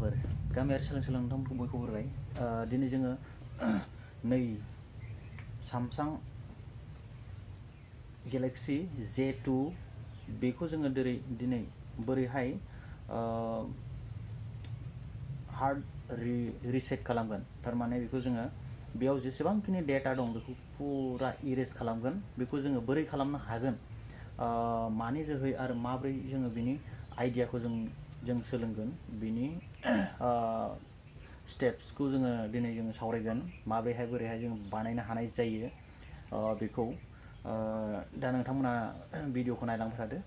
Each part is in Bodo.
फरायसाफोर गामियारि सोलोंथाइखौ बयखौबो बरायबाय। दिनै जोङो नै सामसां गेलेक्सि J2 बेखौ जोङो दिनै बोरैहाय हार्ड रिसेट खालामगोन, थारमाने बेखौ जोङो बेयाव जेसेबांखिनि डेटा दं बेखौ फुरा इरेज खालामगोन, बेखौ जोङो बोरै खालामनो हागोन, मानि जोहै आरो माब्रै जोङो बिनि आइडियाखौ जों सोलोंगोन, बिनि स्टेप्सखौ जोङो दिनै जोङो सावरायगोन, बोरैहाय जों बानायनो हानाय जायो बेखौ। दा नोंथांमोना भिडिअखौ नायलांबाय थादो।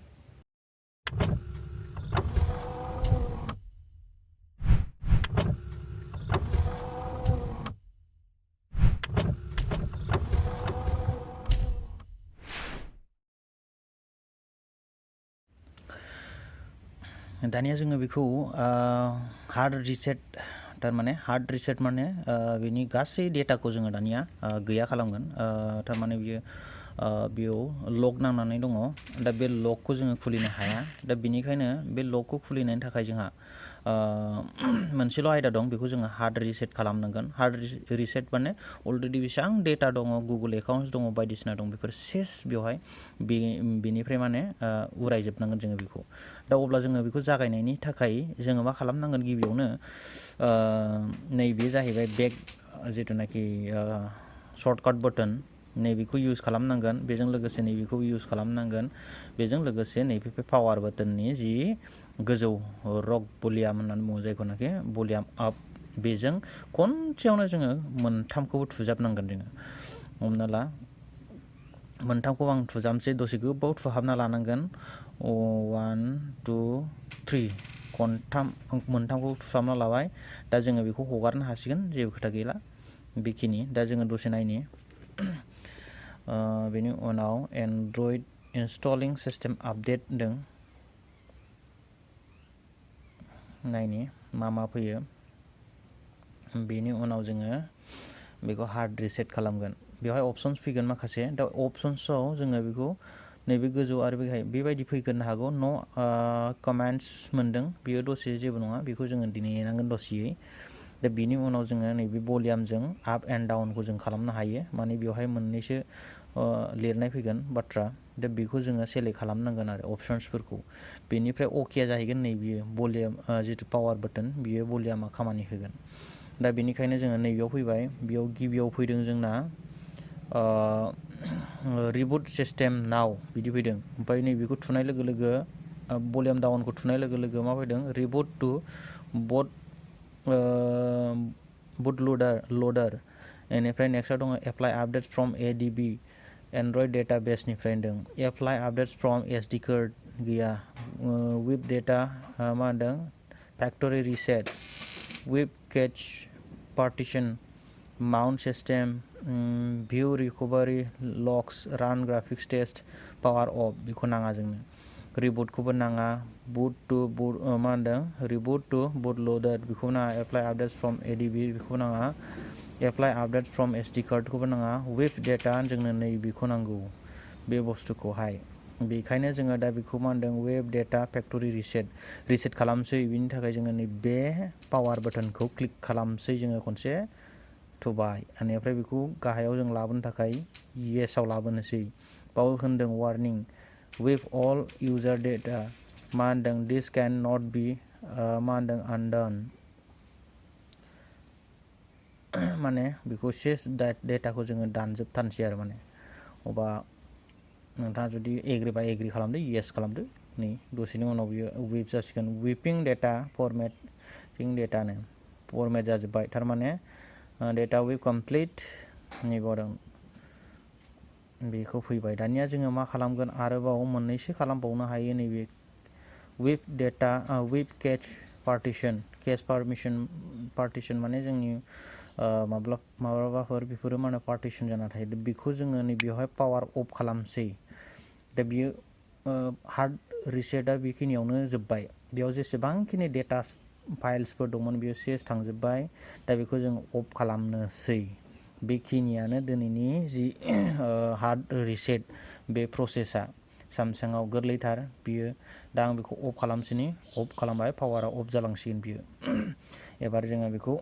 दानिया जोङो बेखौ हार्ड रिसेट, थारमाने हार्ड रिसेट माने बेनि गासै डेटाखौ जोङो दानिया गैया खालामगोन। थारमाने बेयाव लक नांनानै दङ। दा बे लकखौ जोङो खुलिनो हाया। दा बेनिखायनो बे लकखौ खुलिनायनि थाखाय जोंहा मोनसेल' आयदा दं, बेखौ जोङो हार्ड रिसेट खालामनांगोन। हार्ड रिसेट माने अलरेडि बेसेबां डेटा दङ, गुगोल एकाउन्ट दङ, बायदिसिना दं, बेफोर सेस बेवहाय बेनिफ्राय माने उरायजोबनांगोन जोङो बेखौ। दा अब्ला जोङो बेखौ जागायनायनि थाखाय जोङो मा खालामनांगोन, गिबियावनो नैबे जाहैबाय बेक जिथुनाखि सर्टकाट बाटन, नैबेखौ इउज खालामनांगोन। बेजों लोगोसे नैबेखौ इउज खालामनांगोन। बेजों लोगोसे नैबे पावार बाटननि जि गोजौ रक भलियाम होननानै बुङो, जायखौनाखि भलियाम आप, बेजों खनसेयावनो जोङो मोनथामखौबो थुजाबनांगोन। जोङो हमना ला मोनथामखौ आं थुजामसै, दसे गोबाव थुहाबना लानांगोन। 1 2 3 खनथाम मोनथामखौ थुहाबना लाबाय। दा जोङो बेखौ हगारनो हासिगोन, जेबो खोथा गैला बेखिनि। दा जोङो दसे नायनि। बेनि उनाव एन्ड्रइड इनस्टलिं सिस्टेम आपडेट होनदों, नायनि मा फैयो। बेनि उनाव जोङो बेखौ हार्ड रिसेट खालामगोन। बेवहाय अपसन्स फैगोन माखासे। दा अपसन्सआव जोङो बेखौ नैबे गोजौ आरो बेबायदि फैगोनो हागौ। कमेन्ट्स मोनदों, बियो दसे जेबो नङा, बेखौ जोङो दिनै नेनांगोन दसेयै। दा बिनि उनाव जोङो नैबे भलियामजों आप एन्ड डाउनखौ जों खालामनो हायो। माने बेवहाय मोननैसो लिरनाय फैगोन बाथ्रा। दा बेखौ जोङो सेलेक्ट खालामनांगोन आरो अपसन्सफोरखौ। बेनिफ्राय अके जाहैगोन नैबेयो भलियाम, जिथु पावार बाटन, बियो भलियामा खामानि होगोन। दा बेनिखायनो जोङो नैबेयाव फैबाय। बेयाव गिबियाव फैदों जोंना रिबुट सिस्टेम नाव बिदि फैदों। ओमफ्राय नैबेखौ थुनाय लोगो लोगो, भलियाम डाउनखौ थुनाय लोगो लोगो मा फैदों, रिबुट टु बुट लडार। बेनिफ्राय नेक्स्टआव दङ apply updates from ADB, Android data बेसनिफ्राय होनदों। Apply updates from SD card गैया। विप डेटा मा होनदों, factory reset, wipe cache partition, mount system, view recovery logs, run graphics test, power off, बेखौ नाङा जोंनो। रिबुटखौबो नाङा। बुट टु मा होनदों, रिबुट टु बुट लडार, बेखौ नाङा। एप्लाइ आपडेट्स फ्रम ADB, बेखौ नाङा। एप्लाइ आपडेट्स फ्रम SD कार्डखौबो नाङा। विप डेटा, जोंनो नैबेखौ नांगौ, बे बुस्थुखौहाय। बेखायनो जोङो दा बेखौ मा होनदों, वेब डेटा फैक्टरि रिसेट खालामसै। बिनि थाखाय जोङो नैबे पावार बाटनखौ क्लिक खालामसै, जोङो खनसे थुबाय। बेनिफ्राय बेखौ गाहायाव जों लाबोनो थाखाय येसआव लाबोनोसै। बाव होनदों वार्निं, विथ अल इउजार डेटा, मा होनदों, दिस कैन नट बी मा होनदों, आनडान। माने बेखौ सेस डेटाखौ जोङो दानजोबथारनोसै आरो माने। अबा नोंथाङा जुदि एग्रिबा एग्रि खालामदो, येस खालामदो। नै दसेनि उनाव बियो विप जासिगोन। विपिं डेटा फरमेटिं डेटानो फरमेट जाजोब्बाय। थारमाने डेटा विप कमप्लिट नैबाव बेखौ फैबाय। दानिया जोङो मा खालामगोन, आरोबाव मोननैसो खालामबावनो हायो। नैबे whip data whip cache partition, catch partition माने जोंनि माब्लाबाफोर बेफोरो मा होनो पार्टीशन जाना थायो। बेखौ जोङो नैबेयावहाय पावार अफ खालामसै। दा बियो हार्ड रिसेटआ बेखिनियावनो जोब्बाय। बेयाव जेसेबांखिनि डेटा फाइल्सफोर दंमोन बेयो सेस थांजोब्बाय। दा बेखौ जों अफ खालामनोसै। बेखिनियानो दिनैनि जि हार्ड रिसेट, बे प्रसेसा सामसांआव गोरलैथार बियो। दा आं बेखौ अफ खालामसैनि, अफ खालामबाय, पावारा अफ जालांसिगोन बियो। एबार जोङो बेखौ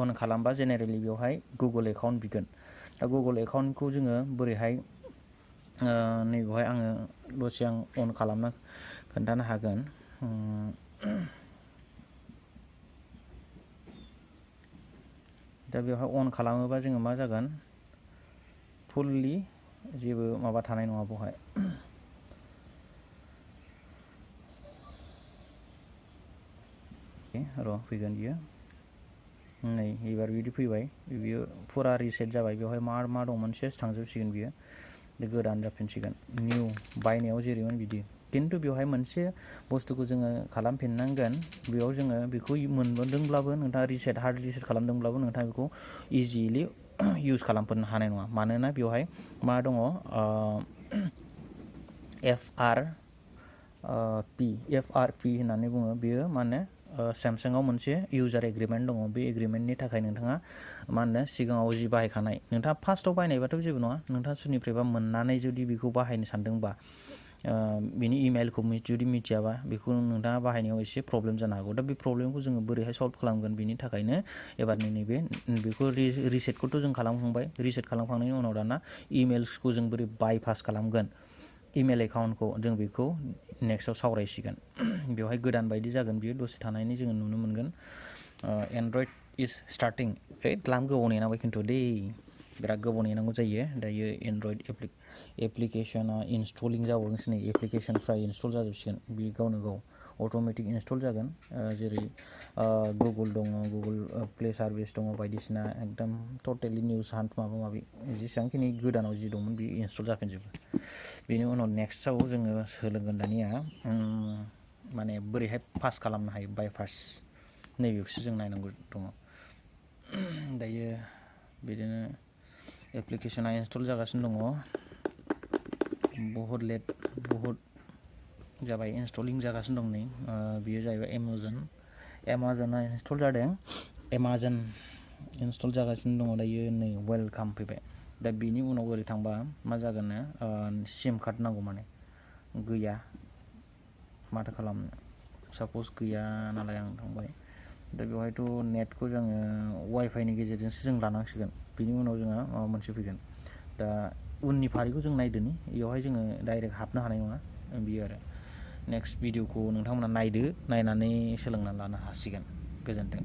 अन खालामबा जेनेरेलि बेवहाय गुगोल एकाउन्ट बिगोन। दा गुगोल एकाउन्टखौ जोङो बोरैहाय नैबेवहाय आङो दसे आं अन खालामना खोन्थानो हागोन। दा बेवहाय अन खालामोबा जोङो मा जागोन, फुललि जेबो माबा थानाय नङा बेवहाय। र' फैगोन बियो, नै एबार बिदि फैबाय, बियो फुरा रिसेट जाबाय। बेवहाय मा दंमोन सेस थांजोबसिगोन बियो, गोदान जाफिनसिगोन। निउ बायनायाव जेरैमोन बिदि। खिन्थु बेवहाय मोनसे बुस्थुखौ जोङो खालामफिननांगोन, बेयाव जोङो बेखौ मोनबोदोंब्लाबो नोंथाङा हार्ड रिसेट खालामदोंब्लाबो नोंथाङा बेखौ इजिलि इउज खालामफिननो हानाय नङा। मानोना बेवहाय मा दङ, FRP होननानै बुङो। बेयो मा होनो, सेमसांआव मोनसे इउजार एग्रिमेन्ट दङ। बे एग्रिमेन्टनि थाखाय नोंथाङा मा होनो सिगाङाव जि बाहायखानाय, नोंथाङा फार्स्टआव बायनायबाथ' जेबो नङा, नोंथाङा सोरनिफ्रायबा मोननानै जुदि बेखौ बाहायनो सानदोंबा, बिनि इमेलखौ जुदि मिथियाबा बेखौ नोंथाङा बाहायनायाव एसे प्रब्लेम जानो हागौ। दा बे प्रब्लेमखौ जोङो बोरैहाय सल्भ खालामगोन, बेनि थाखायनो एबार बेखौ रिसेटखौथ' जों खालामखांबाय। रिसेट खालामखांनायनि उनाव दाना इमेल्सखौ जों बोरै बायपास खालामगोन, इमेल एकाउन्टखौ जों बेखौ नेक्स्टआव सावरायसिगोन। बेवहाय गोदान बायदि जागोन बियो, दसे थानायनि जोङो नुनो मोनगोन। एन्ड्रइड इज स्टार्टिं। द्लाम गोबाव नेनांबाय खिन्थु दै, बिराद गोबाव नेनांगौ जायो। दायो एन्ड्रइड एप्लिकेसना इनस्टलिं जाबावगोनसो, नै एप्लिकेसनफ्रा इनस्टल जाजोबसिगोन। बे गावनो गाव अट'मेटिक इनस्टल जागोन। जेरै गुगोल दङ, गुगोल प्ले सार्भिस दङ, बायदिसिना एकदम टटेलि निउस हान्ट माबा माबि जेसेबांखिनि गोदानाव जि दंमोन बे इनस्टल जाफिनजोबो। बेनि उनाव नेक्स्टआव जोङो सोलोंगोन दानिया माने बोरैहाय पास खालामनो हायो, बायपास, नैबेखौसो जों नायनांगौ दङ। दायो बिदिनो एप्लिकेसना इनस्टल जागासिनो दङ। बहुद लेट, बहुद जाबाय, इनस्टलिं जागासिनो दं नै। बेयो जाहैबाय एमाजना इनस्टल जादों। एमाजन इनस्टल जागासिनो दङ दायो। नै वेलकाम फैबाय। दा बेनि उनाव ओरै थांबा मा जागोन, सिम कार्ड नांगौ, माने गैया, माथो खालामनो। साप'ज गैया नालाय आं थांबाय। दा बेवहायथ' नेटखौ जोङो वाइफाइनि गेजेरजोंसो जों लानांसिगोन। बिनि उनाव जोंहा माबा मोनसे फैगोन। दा उननि फारिखौ जों नायदोनि, बेवहाय जोङो डाइरेक्ट हाबनो हानाय नङा, बियो आरो। नेक्स्ट भिडिअखौ नोंथांमोना नायदो, नायनानै सोलोंनानै लानो हासिगोन। गोजोन्थों।